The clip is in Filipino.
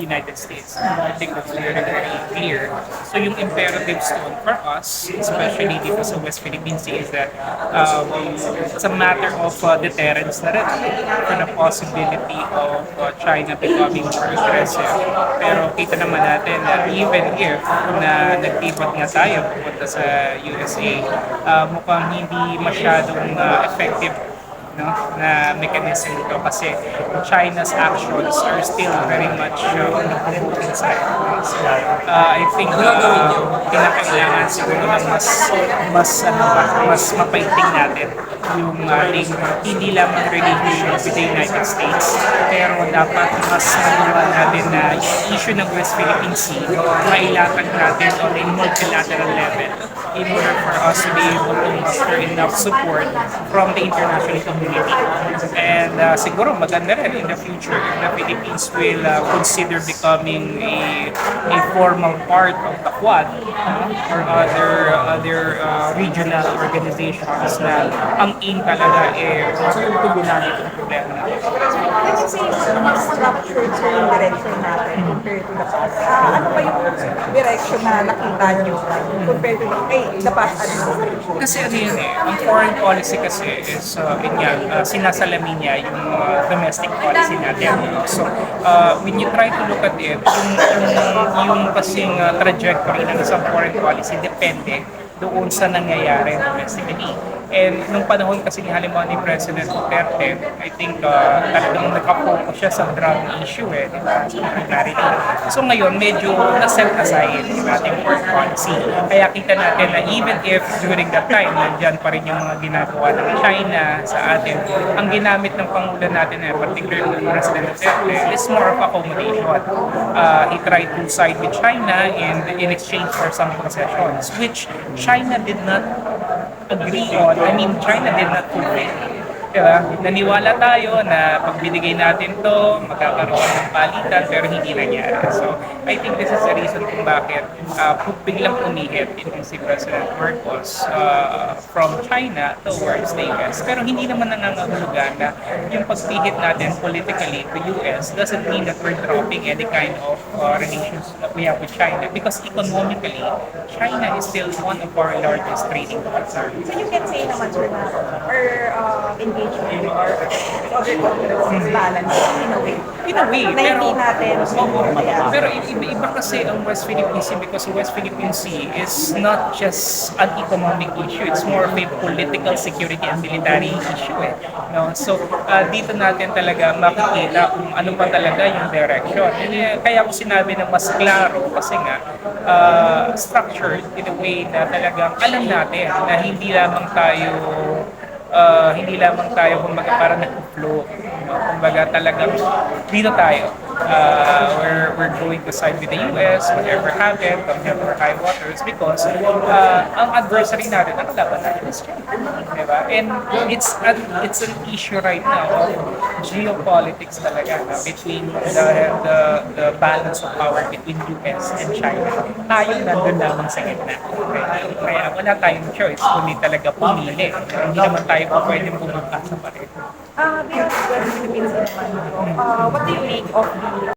United States. I think that's very, very clear. So yung imperative stone for us, especially dito sa West Philippine Sea, is that it's a matter of deterrence na rin for the possibility of China becoming more aggressive. Pero kita naman natin na even if na nagtipot nga tayo pupunta sa USA, mukhang hindi masyadong effective, no, na mechanism ito kasi China's actions are still very much on the provoking side. So, I think kinakailangan siguro ng mas mapaiting natin yung ating hindi lamang relationship with the United States, pero dapat mas magawa natin na yung issue ng West Philippine Sea mailatag natin on a multilateral level in order for us to be able to muster enough support from the international community. And siguro maganda rin in the future if the Philippines will consider becoming a formal part of the Quad or other regional organizations na ang aim talaga tugunan itong problema natin. Kasi mas structured sa yung direction natin compared to the past. Ano ba yung direction na nakita nyo compared to the past administration? Kasi ano yun ang foreign policy kasi is, sinasalamin niya yung domestic policy natin. So, when you try to look at it, yung kasing trajectory ng isang foreign policy depende doon sa nangyayari domestically. And nung panahon kasi ni halimbawa ni President Duterte, I think talagang nakapokus siya sa drug issue di ba? Sa criminality. So ngayon, medyo na-set aside yung ating foreign policy. Kaya kita natin na even if during that time, nandyan pa rin yung mga ginagawa ng China sa atin, ang ginamit ng Pangulo natin, particularly President Duterte, is more of accommodation. He tried to side with China in exchange for some concessions, which China did not agree on. I mean, China did not fulfill. Diba? Naniwala tayo na pag binigay natin to, magkakaroon ng palitan, pero hindi nangyari. So, I think this is the reason kung bakit biglang umihit itong si President Marcos from China towards the US. Pero hindi naman nangangahulugan na yung pagpihit natin politically to US doesn't mean that we're dropping any kind of relations that we have with China, because economically, China is still one of our largest trading partners. So you can say naman sir na our engagement with our other countries is balanced in a way. In a way, Na hindi natin pero iba kasi ang West Philippine Sea, because West Philippine Sea is not just an economic issue, it's more of a political, security, and military issue. No? So, dito natin talaga makikita kung ano pa talaga yung direction. And, kaya ko sinabi na mas klaro kasi nga, structured in a way na talagang alam natin na hindi lamang tayo kumbaga para nag-flow. Kumbaga talagang dito tayo. We're going to side with the US, whatever happened, come hell or high waters, because ang adversary natin, ang kalaban natin is China. Diba? And it's an issue right now of geopolitics talaga between the balance of power between US and China. Tayo nandun lamang sa gitna. Okay? Kaya wala tayong choice kundi talaga pumili. Hindi naman tayo po pwedeng bumangka sa pareho. beyond West Philippines naman, what do you make of the